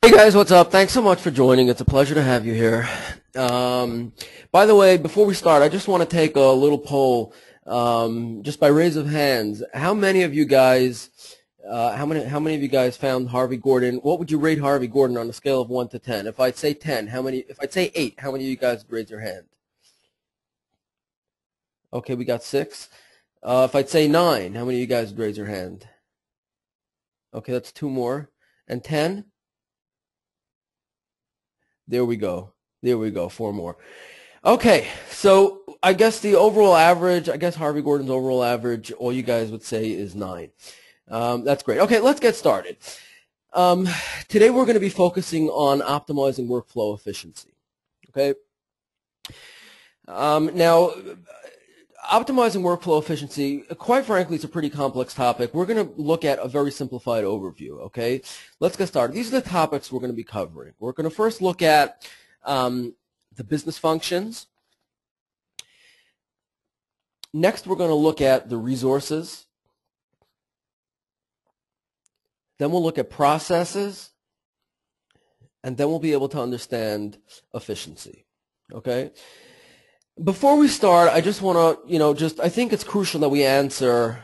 Hey guys, what's up? Thanks so much for joining. It's a pleasure to have you here. By the way, before we start, I just want to take a little poll, just by raise of hands. How many of you guys, how many of you guys found Harvey Gordon? What would you rate Harvey Gordon on a scale of 1 to 10? If I'd say 10, how many? If I'd say 8, how many of you guys would raise your hand? Okay, we got 6. If I'd say 9, how many of you guys would raise your hand? Okay, that's 2 more. And 10? There we go. There we go. 4 more. Okay, so I guess the overall average, Harvey Gordon's overall average, all you guys would say is 9. That's great. Okay, let's get started. Today we're going to be focusing on optimizing workflow efficiency. Okay. Now, optimizing workflow efficiency, quite frankly, it's a pretty complex topic. We're going to look at a very simplified overview, okay? Let's get started. These are the topics we're going to be covering. We're going to first look at the business functions. Next, we're going to look at the resources. Then we'll look at processes. And then we'll be able to understand efficiency, okay? Before we start, I just want to, I think it's crucial that we answer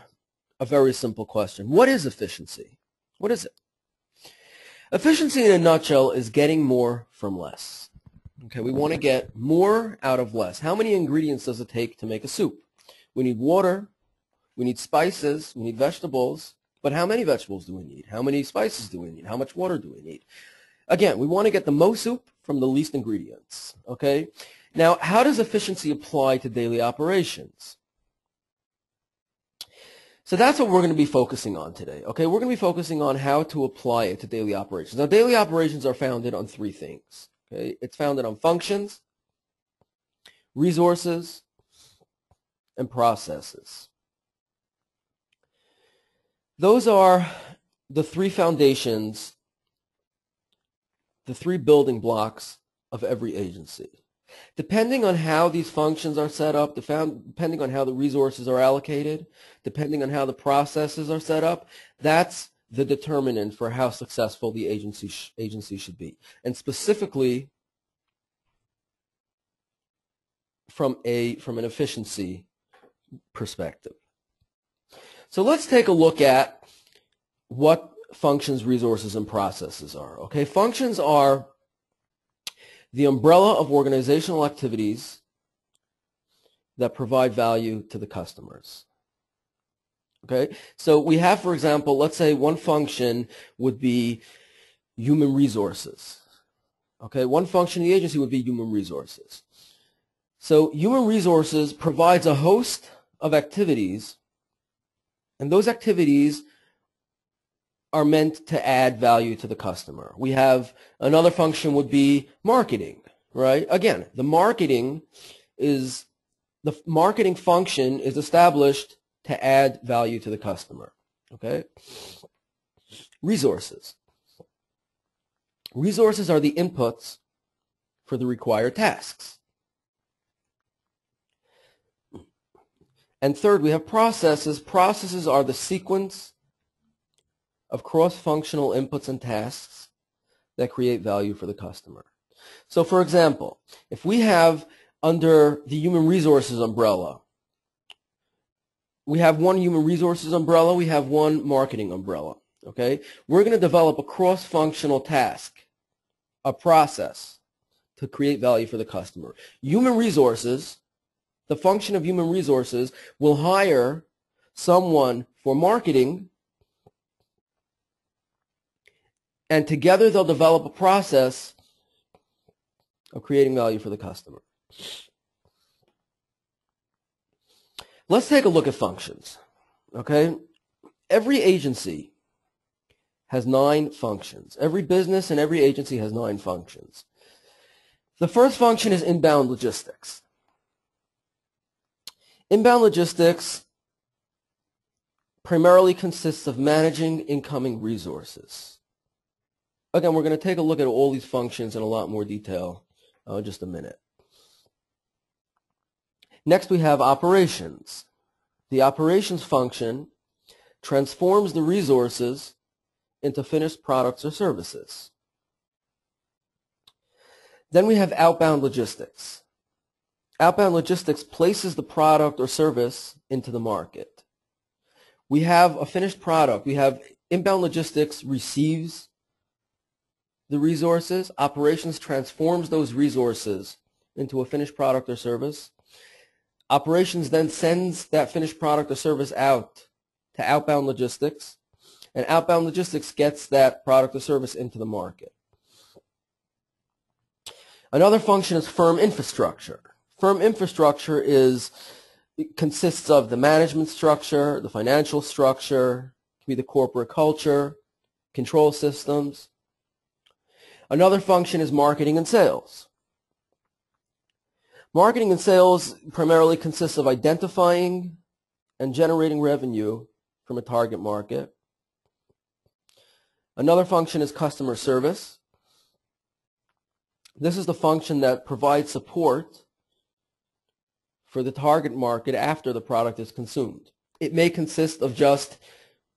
a very simple question. What is efficiency? What is it? Efficiency in a nutshell is getting more from less. Okay, we want to get more out of less. How many ingredients does it take to make a soup? We need water, we need spices, we need vegetables, but how many vegetables do we need? How many spices do we need? How much water do we need? Again, we want to get the most soup from the least ingredients, okay? Now, how does efficiency apply to daily operations? So that's what we're going to be focusing on today, okay? We're going to be focusing on how to apply it to daily operations. Now, daily operations are founded on 3 things, okay? It's founded on functions, resources, and processes. Those are the 3 foundations, the 3 building blocks of every agency. Depending on how these functions are set up, depending on how the resources are allocated, depending on how the processes are set up, that's the determinant for how successful the agency should be. And specifically from an efficiency perspective. So let's take a look at what functions, resources, and processes are. Okay, functions are the umbrella of organizational activities that provide value to the customers. Okay, so we have, for example, let's say one function would be human resources. Okay, one function in the agency would be human resources. So human resources provides a host of activities, and those activities are meant to add value to the customer. We have another function would be marketing, right? Again, the marketing function is established to add value to the customer, okay? Resources. Resources are the inputs for the required tasks. And third, we have processes. Processes are the sequence of cross-functional inputs and tasks that create value for the customer. So for example, if we have under the human resources umbrella, we have one human resources umbrella, we have one marketing umbrella, okay? We're going to develop a cross-functional task, a process to create value for the customer. Human resources, the function of human resources will hire someone for marketing, and together they'll develop a process of creating value for the customer. Let's take a look at functions, okay? Every agency has 9 functions. Every business and every agency has 9 functions. The first function is inbound logistics. Inbound logistics primarily consists of managing incoming resources. Again, we're going to take a look at all these functions in a lot more detail in just a minute. Next, we have operations. The operations function transforms the resources into finished products or services. Then we have outbound logistics. Outbound logistics places the product or service into the market. We have a finished product. We have inbound logistics receives the resources. Operations transforms those resources into a finished product or service. Operations then sends that finished product or service out to outbound logistics, and outbound logistics gets that product or service into the market. Another function is firm infrastructure. Firm infrastructure consists of the management structure, the financial structure, can be the corporate culture, control systems. Another function is marketing and sales. Marketing and sales primarily consists of identifying and generating revenue from a target market. Another function is customer service. This is the function that provides support for the target market after the product is consumed. It may consist of just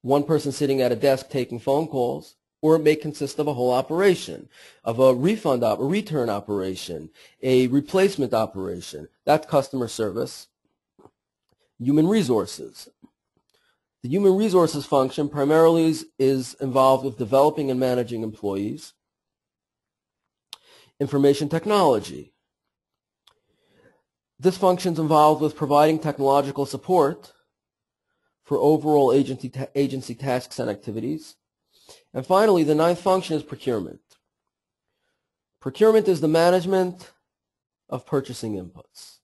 one person sitting at a desk taking phone calls, or it may consist of a whole operation, of a refund, a return operation, a replacement operation. That's customer service. Human resources. The human resources function primarily is involved with developing and managing employees. Information technology. This function is involved with providing technological support for overall agency tasks and activities. And finally, the ninth function is procurement. Procurement is the management of purchasing inputs.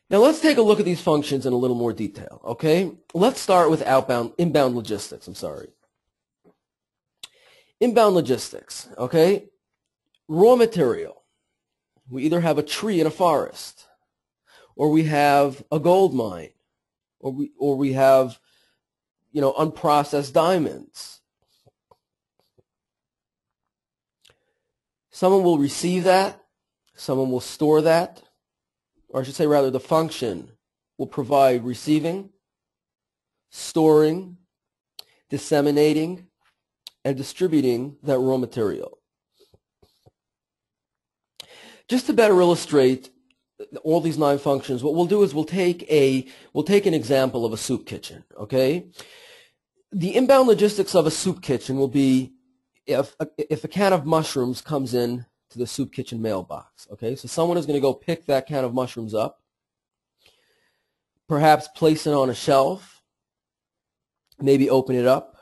Now let's take a look at these functions in a little more detail, okay? Let's start with inbound logistics, Inbound logistics, okay? Raw material. We either have a tree in a forest, or we have a gold mine, or we have, unprocessed diamonds. Someone will receive that, someone will store that, or I should say rather the function will provide receiving, storing, disseminating, and distributing that raw material. Just to better illustrate all these 9 functions, what we'll do is we'll take an example of a soup kitchen, okay? The inbound logistics of a soup kitchen will be if a can of mushrooms comes in to the soup kitchen mailbox, okay? So someone is going to go pick that can of mushrooms up, perhaps place it on a shelf, maybe open it up,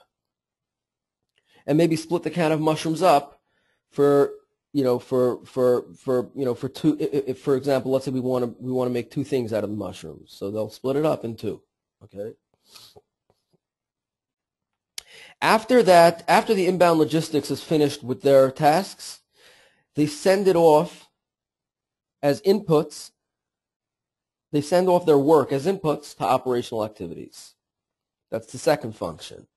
and maybe split the can of mushrooms up for two. If, for example, let's say we want to make 2 things out of the mushrooms, so they'll split it up in 2. Okay. After the inbound logistics is finished with their tasks, they send it off as inputs. They send off their work as inputs to operational activities. That's the second function.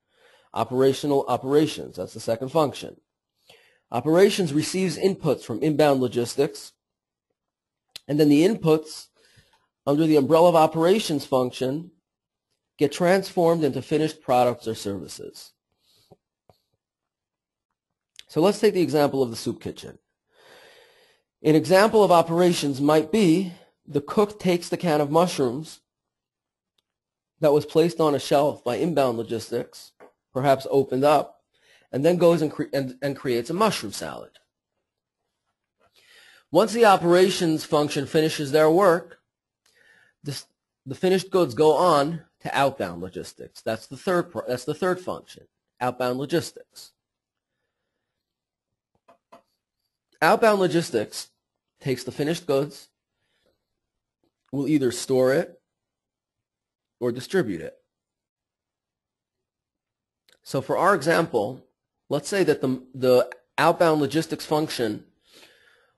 Operations. That's the second function. Operations receives inputs from inbound logistics, and then the inputs under the umbrella of operations function get transformed into finished products or services. So let's take the example of the soup kitchen. An example of operations might be the cook takes the can of mushrooms that was placed on a shelf by inbound logistics, perhaps opened up, and then goes and creates a mushroom salad. Once the operations function finishes their work, the finished goods go on to outbound logistics. That's the third function, outbound logistics. Outbound logistics takes the finished goods, will either store it or distribute it. So for our example, let's say that the outbound logistics function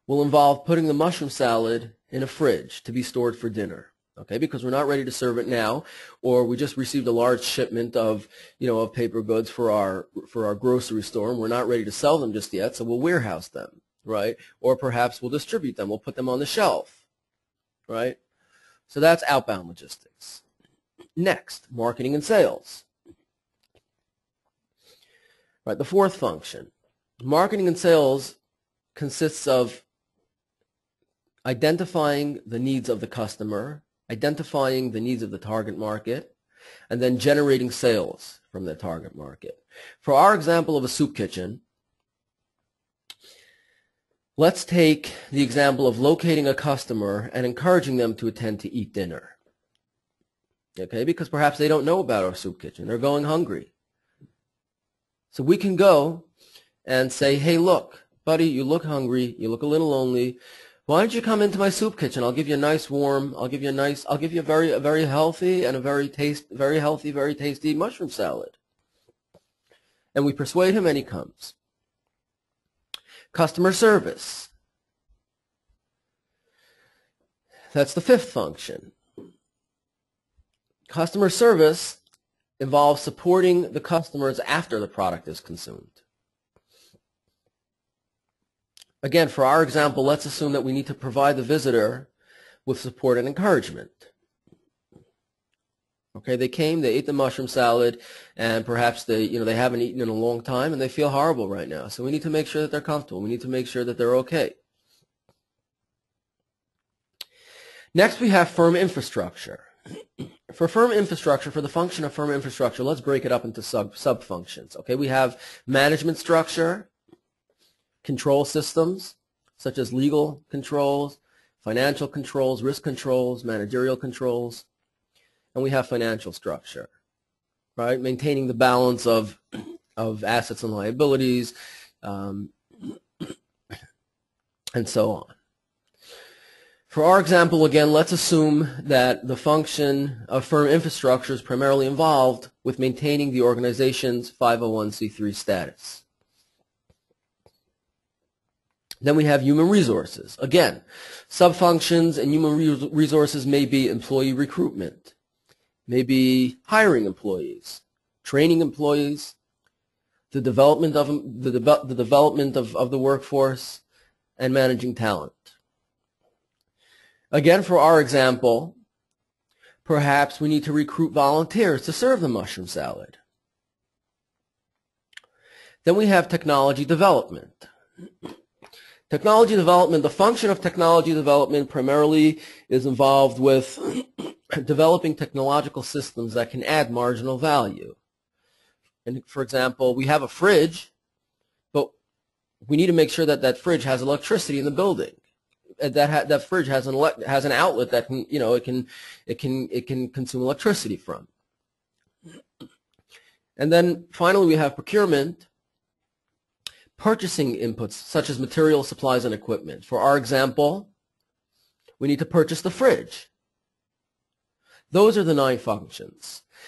will involve putting the mushroom salad in a fridge to be stored for dinner, okay? Because we're not ready to serve it now, or we just received a large shipment of paper goods for our grocery store, and we're not ready to sell them just yet, so we'll warehouse them, right? Or perhaps we'll distribute them. We'll put them on the shelf, right? So that's outbound logistics. Next, marketing and sales. Right, the fourth function. Marketing and sales consists of identifying the needs of the customer, identifying the needs of the target market, and then generating sales from the target market. For our example of a soup kitchen, let's take the example of locating a customer and encouraging them to attend to eat dinner. Okay, because perhaps they don't know about our soup kitchen. They're going hungry. So we can go and say, hey, look, buddy, you look hungry, you look a little lonely. Why don't you come into my soup kitchen? I'll give you a nice warm, I'll give you a very healthy and a very healthy, very tasty mushroom salad. And we persuade him and he comes. Customer service. That's the fifth function. Customer service involves supporting the customers after the product is consumed. Again, for our example, let's assume that we need to provide the visitor with support and encouragement. Okay, they came, they ate the mushroom salad, and perhaps they haven't eaten in a long time and they feel horrible right now. So we need to make sure that they're comfortable. We need to make sure that they're okay. Next, we have firm infrastructure. For firm infrastructure, for the function of firm infrastructure, let's break it up into sub-functions. Okay, we have management structure, control systems, such as legal controls, financial controls, risk controls, managerial controls, and we have financial structure, right? Maintaining the balance of assets and liabilities, and so on. For our example, again, let's assume that the function of firm infrastructure is primarily involved with maintaining the organization's 501c3 status. Then we have human resources. Again, sub-functions and human resources may be employee recruitment, maybe hiring employees, training employees, the development of the workforce, and managing talent. Again, for our example, perhaps we need to recruit volunteers to serve the mushroom salad. Then we have technology development. Technology development, the function of technology development primarily is involved with developing technological systems that can add marginal value. And for example, we have a fridge, but we need to make sure that that fridge has electricity in the building. That fridge has an outlet that can, it can consume electricity from. And then finally we have procurement, purchasing inputs such as materials, supplies, and equipment. For our example, we need to purchase the fridge. Those are the 9 functions.